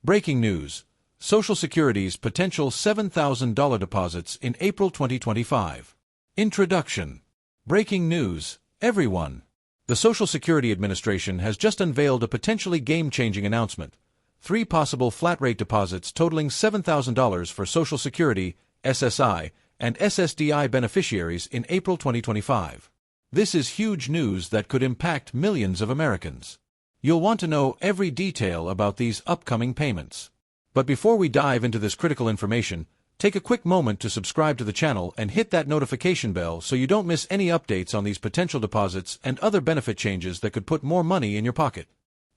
Breaking news: Social Security's potential $7,000 deposits in April 2025. Introduction. Breaking news, everyone. The Social Security Administration has just unveiled a potentially game-changing announcement. 3 possible flat-rate deposits totaling $7,000 for Social Security, SSI, and SSDI beneficiaries in April 2025. This is huge news that could impact millions of Americans. You'll want to know every detail about these upcoming payments. But before we dive into this critical information, take a quick moment to subscribe to the channel and hit that notification bell so you don't miss any updates on these potential deposits and other benefit changes that could put more money in your pocket.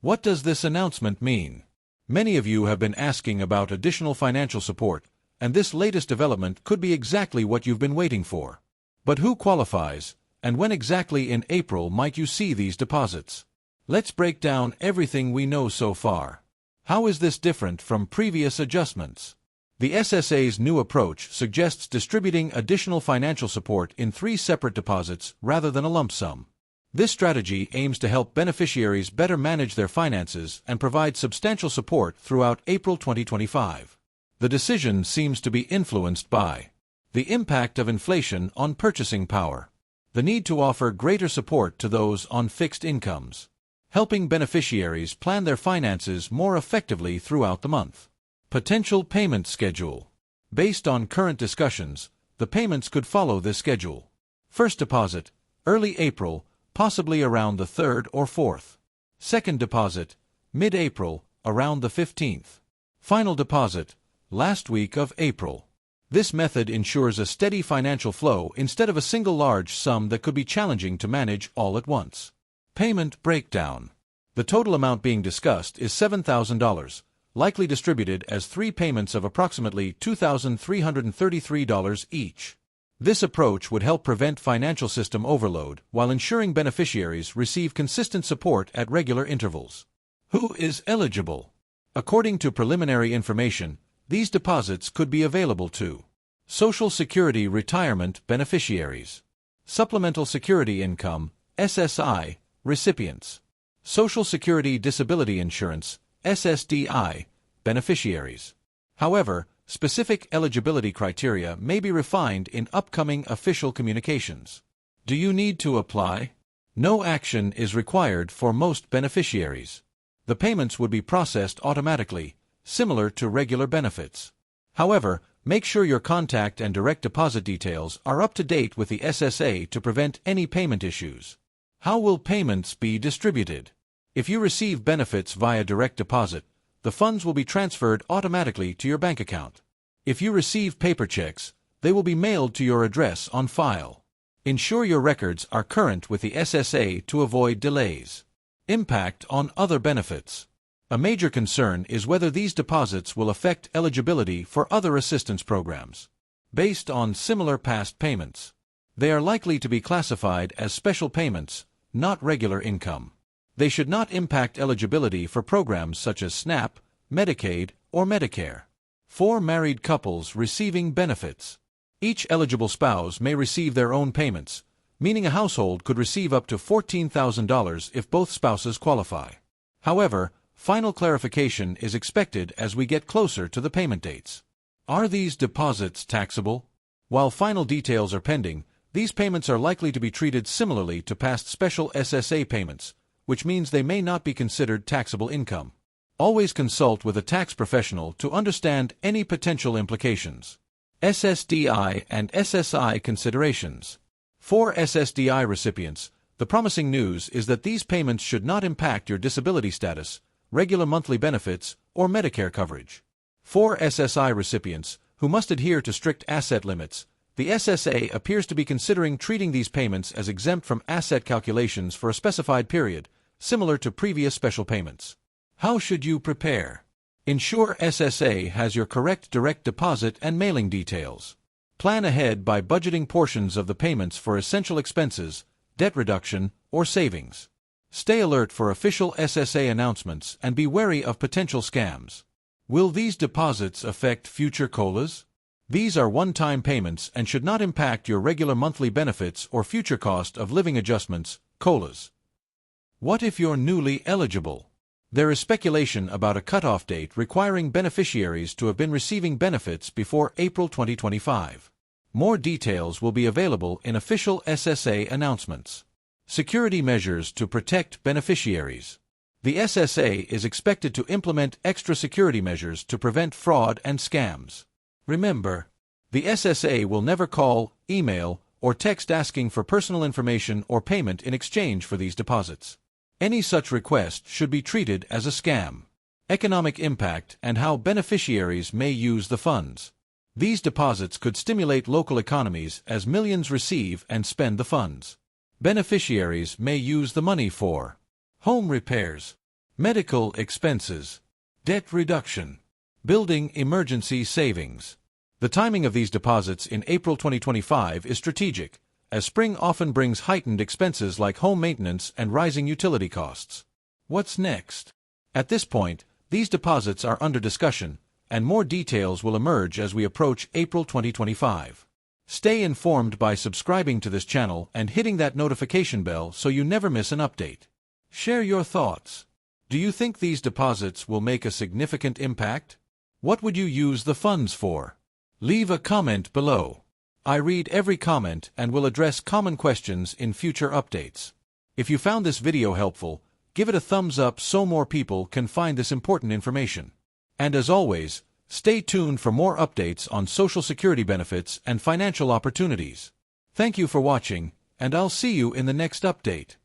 What does this announcement mean? Many of you have been asking about additional financial support, and this latest development could be exactly what you've been waiting for. But who qualifies, and when exactly in April might you see these deposits? Let's break down everything we know so far. How is this different from previous adjustments? The SSA's new approach suggests distributing additional financial support in 3 separate deposits rather than a lump sum. This strategy aims to help beneficiaries better manage their finances and provide substantial support throughout April 2025. The decision seems to be influenced by the impact of inflation on purchasing power, the need to offer greater support to those on fixed incomes, helping beneficiaries plan their finances more effectively throughout the month. Potential payment schedule. Based on current discussions, the payments could follow this schedule. First deposit, early April, possibly around the 3rd or 4th. Second deposit, mid-April, around the 15th. Final deposit, last week of April. This method ensures a steady financial flow instead of a single large sum that could be challenging to manage all at once. Payment breakdown. The total amount being discussed is $7,000, likely distributed as 3 payments of approximately $2,333 each. This approach would help prevent financial system overload while ensuring beneficiaries receive consistent support at regular intervals. Who is eligible? According to preliminary information, these deposits could be available to Social Security retirement beneficiaries, Supplemental Security Income, SSI, recipients, Social Security Disability Insurance, SSDI, beneficiaries. However, specific eligibility criteria may be refined in upcoming official communications. Do you need to apply? No action is required for most beneficiaries. The payments would be processed automatically, similar to regular benefits. However, make sure your contact and direct deposit details are up to date with the SSA to prevent any payment issues. How will payments be distributed? If you receive benefits via direct deposit, the funds will be transferred automatically to your bank account. If you receive paper checks, they will be mailed to your address on file. Ensure your records are current with the SSA to avoid delays. Impact on other benefits. A major concern is whether these deposits will affect eligibility for other assistance programs. Based on similar past payments, they are likely to be classified as special payments, not regular income. They should not impact eligibility for programs such as SNAP, Medicaid, or Medicare. For married couples receiving benefits, each eligible spouse may receive their own payments, meaning a household could receive up to $14,000 if both spouses qualify. However, final clarification is expected as we get closer to the payment dates. Are these deposits taxable? While final details are pending, these payments are likely to be treated similarly to past special SSA payments, which means they may not be considered taxable income. Always consult with a tax professional to understand any potential implications. SSDI and SSI considerations. For SSDI recipients, the promising news is that these payments should not impact your disability status, regular monthly benefits, or Medicare coverage. For SSI recipients, who must adhere to strict asset limits, the SSA appears to be considering treating these payments as exempt from asset calculations for a specified period, similar to previous special payments. How should you prepare? Ensure SSA has your correct direct deposit and mailing details. Plan ahead by budgeting portions of the payments for essential expenses, debt reduction, or savings. Stay alert for official SSA announcements and be wary of potential scams. Will these deposits affect future COLAs? These are one-time payments and should not impact your regular monthly benefits or future cost of living adjustments, COLAs. What if you're newly eligible? There is speculation about a cutoff date requiring beneficiaries to have been receiving benefits before April 2025. More details will be available in official SSA announcements. Security measures to protect beneficiaries. The SSA is expected to implement extra security measures to prevent fraud and scams. Remember, the SSA will never call, email, or text asking for personal information or payment in exchange for these deposits. Any such request should be treated as a scam. Economic impact and how beneficiaries may use the funds. These deposits could stimulate local economies as millions receive and spend the funds. Beneficiaries may use the money for home repairs, medical expenses, debt reduction, building emergency savings. The timing of these deposits in April 2025 is strategic, as spring often brings heightened expenses like home maintenance and rising utility costs. What's next? At this point, these deposits are under discussion, and more details will emerge as we approach April 2025. Stay informed by subscribing to this channel and hitting that notification bell so you never miss an update. Share your thoughts. Do you think these deposits will make a significant impact? What would you use the funds for? Leave a comment below. I read every comment and will address common questions in future updates. If you found this video helpful, give it a thumbs up so more people can find this important information. And as always, stay tuned for more updates on Social Security benefits and financial opportunities. Thank you for watching, and I'll see you in the next update.